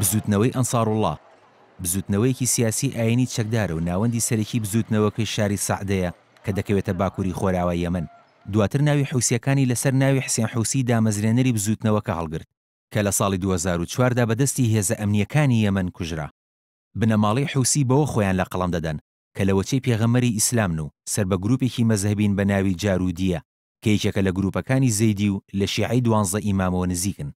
بزوتنەوەی ئەنساڕوڵڵاه بزوتنەوەیەکی سیاسی ئاینی چەکدارە و ناوەندی سەرەکی بزوتنەوەکەی شاری سەعدەیە کە دەکەوێتە باکووری خۆراوە یەمەن. دواتر ناوی حوسیەکانی لەسەر ناوی حسێن حوسی دامەزرێنەری بزوتنەوەکە هەڵگرت کە لە ساڵی 2004دا بەدەستی هێزە ئەمنیەکانی یەمەن کوژرا. بنەماڵی حوسی بەوە خۆیان لە قەڵەم دەدەن کە لە وەچەی پێغەمبەری ئیسلامن و سەر بە گروپێکی مەزهبین بە ناوی جارودیە کە یەکێکە لە گروپەکانی زەیدی و لە شیعەی 12 ئیمامەوە نزیکن.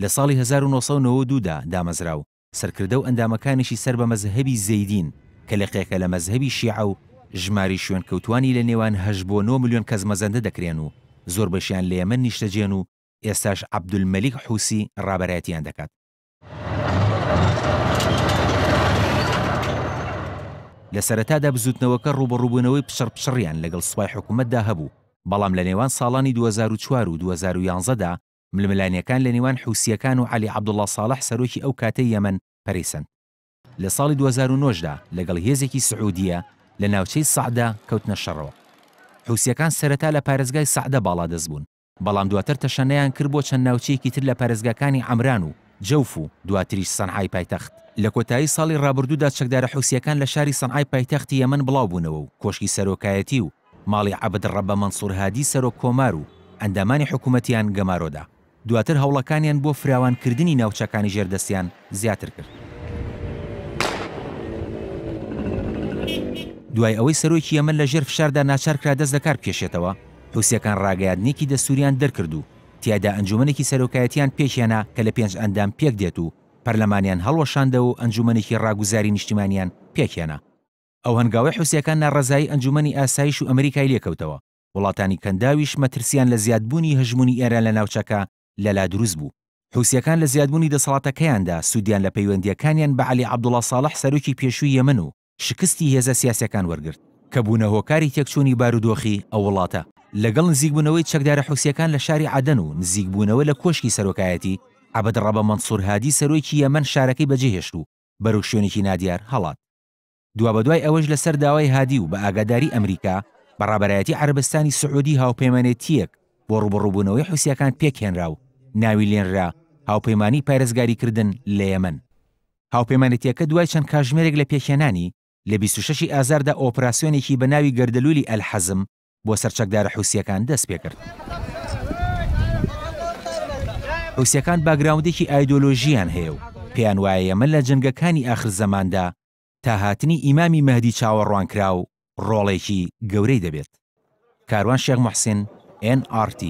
لە ساڵی 1992دا دامەزراو سەرکردە و ئەندامەکانیشی سەر بە مەزهبی زەیدین کە لەقێکە لە مەزهبی شیعە و ژماری شوێنکەوتوانی لە نێوان 8 بۆ 9 ملیۆن کەس مەزەندە دەکرێن و زۆر بەشیان لە یەمەن نیشتەجێن و ئێستاش عەبدولمەلیک حوسی ڕابەرایەتیان دەکات. لە سەرەتادا بزوتنەوەکە ڕوبەڕووبوونەوەی پشڕیان لەگەڵ سوپای حکوومەتدا هەبوو، بەڵام لە نێوان ساڵانی 2004 و 2011دا ململانیەکان لە نێوان حوسیەکان و عەلی عەبدوڵڵا ساڵح سەرۆکی ئەو کاتەی یەمەن پەرەیسەند. لە ساڵی 2009دا لەگەڵ هێزێکی سعودیە لە ناوچەی سەعدە کەوتنە شەڕەوە. حوسیەکان سەرەتا لە پارێزگای سەعدە باڵا دەست بوون، بەڵام دواتر تەشەنەیان کرد بۆ چەند ناوچەیەکی تر لە پارێزگاکانی عەمران و جەوف و دواتریش سەنعای پایتەخت. لە کۆتایی ساڵی ڕابردوودا چەکدارە حوسیەکان لە شاری سەنعای پایتەختی یەمەن بڵاو بوونەوە و کۆشکی سەرۆکایەتی و ماڵی عەبدڕەبە مەنسوور هادی سەرۆک کۆمار و ئەندامانی حکوومەتیان گەمارۆدا. دواتر هەوڵەکانیان بۆ فراوانکردنی ناوچەکانی ژێردەستیان زیاتر کرد. دوای ئەوەی سەرۆکی یەمەن لە ژێر فشاردا ناچار کرا دەست لە کار بکێشێتەوە، حوسیەکان ڕاگەیاندنێکی دەستوریان دەرکرد و تیادا ئەنجومەنێکی سەرۆکایەتیان پێکهێنا کە لە 5 ئەندام پێک دێت و پەرلەمانیان هەڵوەشاندەوە و ئەنجومەنێکی ڕاگوزاری نیشتیمانیان پێکهێنا. ئەو هەنگاوەی حوسیەکان ناڕەزایی ئەنجومەنی ئاسایش و ئەمریکای لێکەوتەوە. وڵاتانی کەنداویش مەترسیان لە زیادبوونی هەژمونی ئێران لە ناوچەکە لەلا دروست بوو. حوسیەکان لە زیادبوونی دەسەڵاتەکەیاندا سوودیان لە پەیوەندیەکانیان بە عەلی عەبدوڵڵا ساڵح سەرۆکی پێشووی یەمەن و شکستی هێزە سیاسیەکان وەرگرت کە بوونە هۆکاری تێکچوونی بارودۆخی ئەو وڵاتە. لەگەڵ نزیکبوونەوەی چەکدارە حوسیەکان لە شاری عەدەن و نزیکبوونەوە لە کۆشکی سەرۆکایەتی، عەبدڕەبە مەنسوور هادی سەرۆکی یەمەن شارەکەی بەجێهێشت و بەرەو شوێنێکی نادیار هەڵات. دوابەدوای ئەوەش لەسەر داوای هادی و بە ئاگاداری ئەمریکا بەڕابەرایەتی عەرەبستانی سعودی هاوپەیمانێتیەک بۆ ڕوبەڕووبوونەوەی حوسیەکان پێکهێنرا و ناوی لێنرا هاوپەیمانی پارێزگاریکردن لە یەمەن. هاوپەیمانێتیەکە دوای چەند کاتژمێرێک لە پێکهێنانی لە 26 ئازاردا ئۆپراسیۆنێکی بە ناوی گەردەلوولی ئەلحەزم بۆ سەرچەکدارە حوسیەکان دەست پێ کرد. حوسیەکان باگراوندێکی ئایدۆلۆژیان هەیە و پێیان وایە یەمەن لە جەنگەکانی ئاخر زەماندا تا هاتنی ئیمامی مەهدی چاوەڕوانکرا و ڕۆڵێکی گەورەی دەبێت. کاروان شێخ موحسین NRT